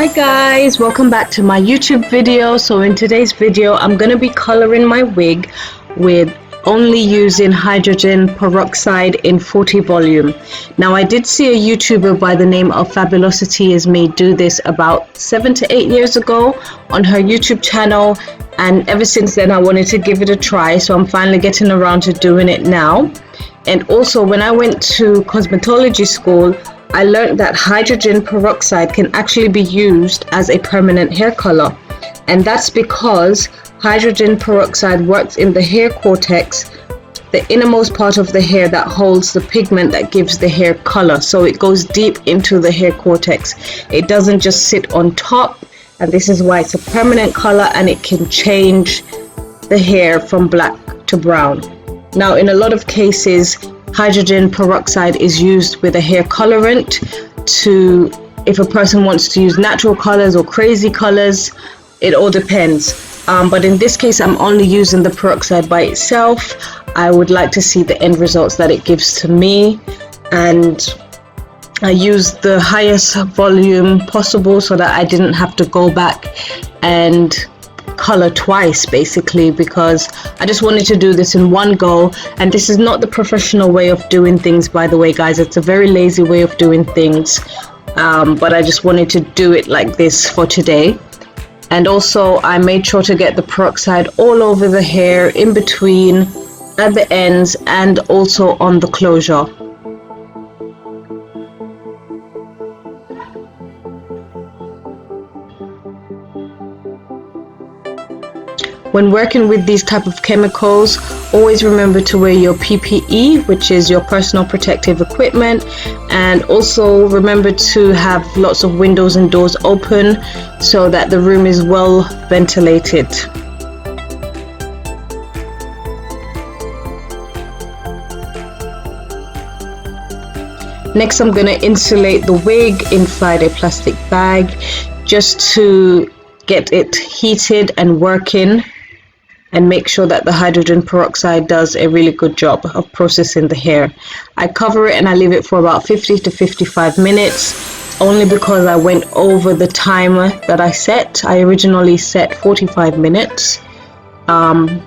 Hi guys, welcome back to my YouTube video. So in today's video I'm going to be coloring my wig with only using hydrogen peroxide in 40 volume. Now I did see a YouTuber by the name of Fabulosity is Me do this about 7 to 8 years ago on her YouTube channel, and ever since then I wanted to give it a try, so I'm finally getting around to doing it now. And also when I went to cosmetology school, I learned that hydrogen peroxide can actually be used as a permanent hair color, and that's because hydrogen peroxide works in the hair cortex, the innermost part of the hair that holds the pigment that gives the hair color. So it goes deep into the hair cortex. It doesn't just sit on top, and this is why it's a permanent color, and it can change the hair from black to brown. Now in a lot of cases hydrogen peroxide is used with a hair colorant to, if a person wants to use natural colors or crazy colors, it all depends. But in this case I'm only using the peroxide by itself. I would like to see the end results that it gives to me, and I used the highest volume possible so that I didn't have to go back and color twice, basically, because I just wanted to do this in one go. And this is not the professional way of doing things, by the way guys. It's a very lazy way of doing things, but I just wanted to do it like this for today. And also I made sure to get the peroxide all over the hair, in between, at the ends, and also on the closure. When working with these type of chemicals, always remember to wear your PPE, which is your personal protective equipment, and also remember to have lots of windows and doors open so that the room is well ventilated. Next I'm going to insulate the wig inside a plastic bag just to get it heated and working, and make sure that the hydrogen peroxide does a really good job of processing the hair. I cover it and I leave it for about 50 to 55 minutes, only because I went over the timer that I set. I originally set 45 minutes. And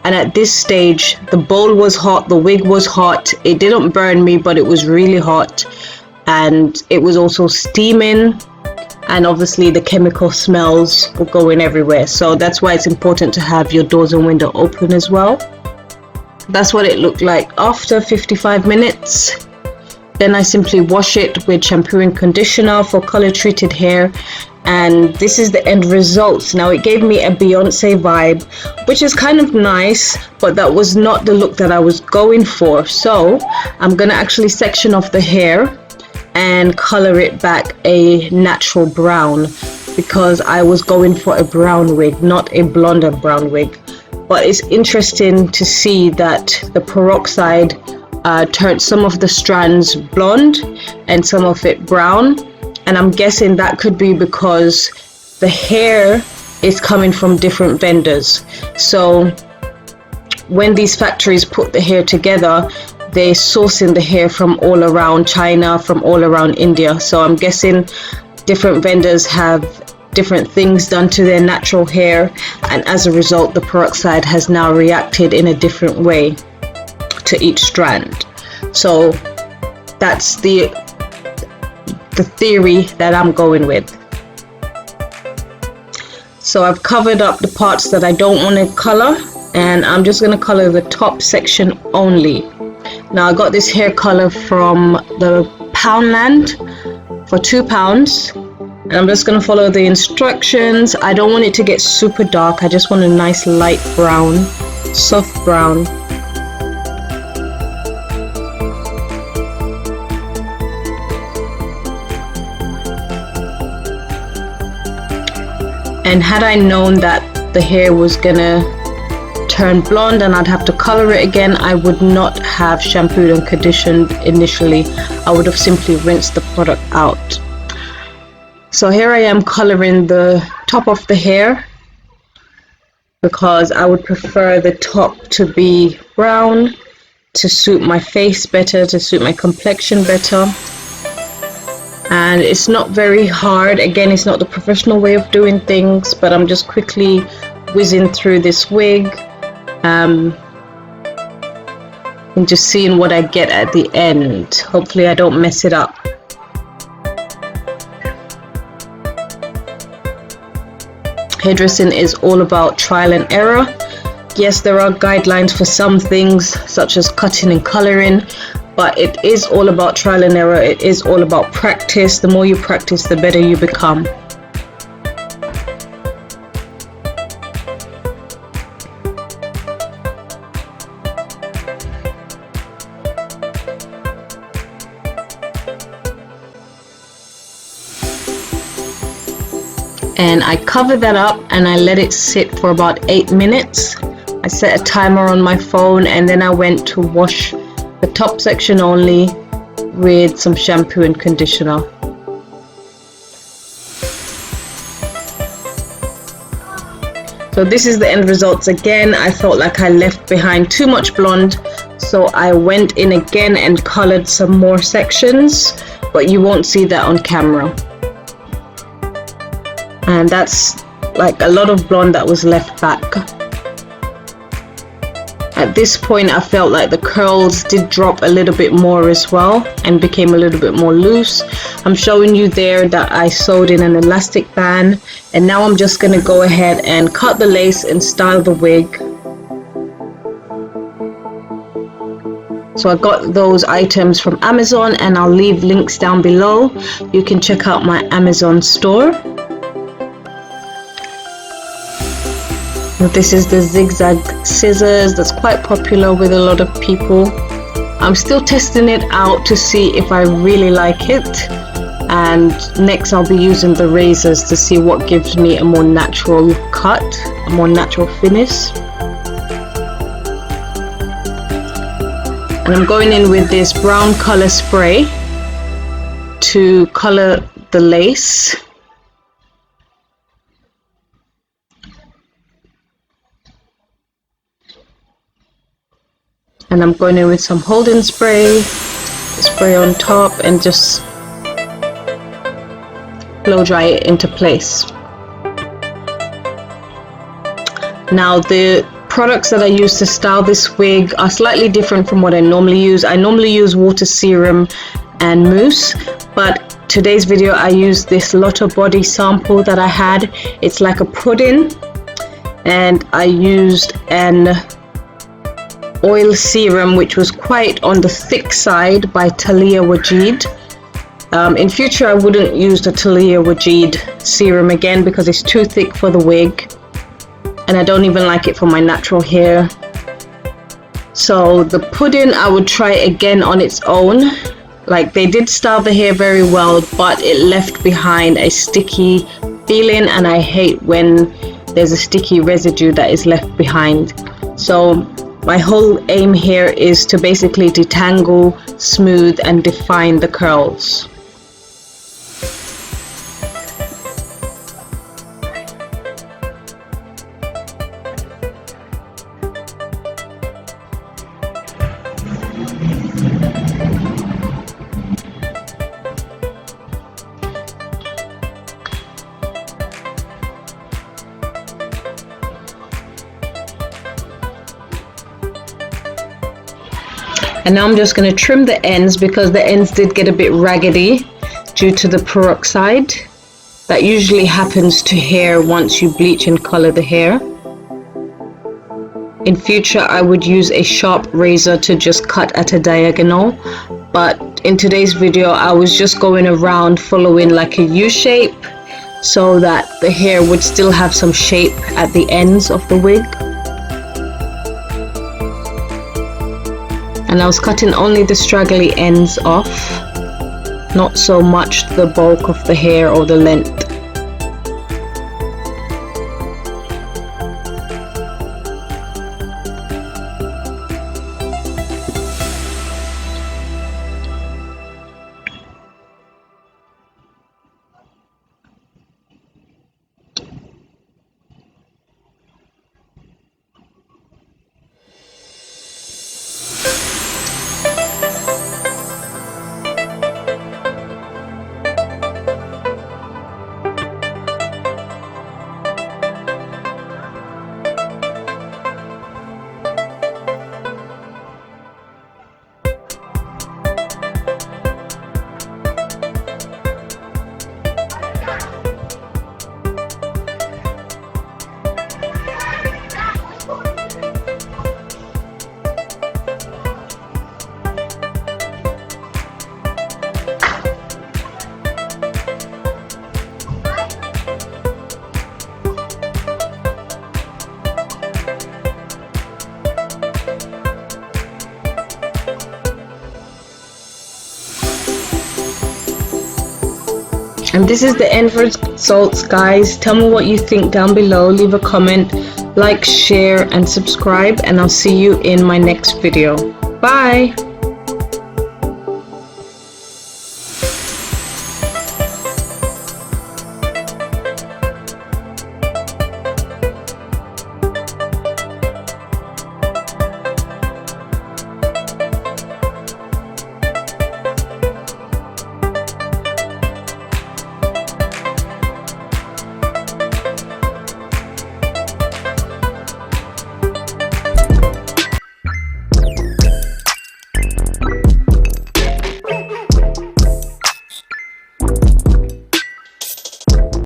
at this stage the bowl was hot, the wig was hot. It didn't burn me, but it was really hot, and it was also steaming, and obviously the chemical smells were going everywhere. So that's why it's important to have your doors and window open as well. That's what it looked like after 55 minutes. Then I simply wash it with shampoo and conditioner for color treated hair, and this is the end results. Now it gave me a Beyonce vibe, which is kind of nice, but that was not the look that I was going for. So I'm gonna actually section off the hair and color it back a natural brown, because I was going for a brown wig, not a blonde and brown wig. But it's interesting to see that the peroxide turned some of the strands blonde and some of it brown, and I'm guessing that could be because the hair is coming from different vendors. So when these factories put the hair together, they're sourcing the hair from all around China, from all around India. So I'm guessing different vendors have different things done to their natural hair, and as a result the peroxide has now reacted in a different way to each strand. So that's the theory that I'm going with. So I've covered up the parts that I don't want to color, and I'm just going to color the top section only. Now I got this hair color from the Poundland for £2, and I'm just going to follow the instructions. I don't want it to get super dark, I just want a nice light brown, soft brown. And had I known that the hair was gonna turn blonde and I'd have to color it again, I would not have shampooed and conditioned initially. I would have simply rinsed the product out. So here I am coloring the top of the hair, because I would prefer the top to be brown to suit my face better, to suit my complexion better. and it's not very hard. Again, it's not the professional way of doing things, but I'm just quickly whizzing through this wig and just seeing what I get at the end. Hopefully I don't mess it up. Hairdressing is all about trial and error. Yes, there are guidelines for some things such as cutting and coloring, but it is all about trial and error. It is all about practice. The more you practice, the better you become. And I cover that up and I let it sit for about 8 minutes. I set a timer on my phone, and then I went to wash the top section only with some shampoo and conditioner. So this is the end results. Again, I felt like I left behind too much blonde, so I went in again and colored some more sections, but you won't see that on camera. And that's like a lot of blonde that was left back. At this point, I felt like the curls did drop a little bit more as well and became a little bit more loose. I'm showing you there that I sewed in an elastic band, and now I'm just going to go ahead and cut the lace and style the wig. So I got those items from Amazon, and I'll leave links down below. You can check out my Amazon store. This is the zigzag scissors that's quite popular with a lot of people. I'm still testing it out to see if I really like it, and next I'll be using the razors to see what gives me a more natural cut, a more natural finish. And I'm going in with this brown color spray to color the lace. And I'm going in with some holding spray on top, and just blow dry it into place. Now the products that I use to style this wig are slightly different from what I normally use. I normally use water serum and mousse, but today's video I used this Lotto body sample that I had. It's like a pudding, and I used an oil serum which was quite on the thick side by Talia Wajid. In future I wouldn't use the Talia Wajid serum again because it's too thick for the wig, and I don't even like it for my natural hair. So the pudding I would try again on its own. Like, they did style the hair very well, but it left behind a sticky feeling, and I hate when there's a sticky residue that is left behind. So my whole aim here is to basically detangle, smooth, and define the curls. And now I'm just going to trim the ends because the ends did get a bit raggedy due to the peroxide. That usually happens to hair once you bleach and color the hair. In future I would use a sharp razor to just cut at a diagonal, but in today's video I was just going around following like a U shape so that the hair would still have some shape at the ends of the wig. And I was cutting only the straggly ends off, not so much the bulk of the hair or the length. And this is the end results, guys. Tell me what you think down below. Leave a comment, like, share and subscribe, and I'll see you in my next video. Bye.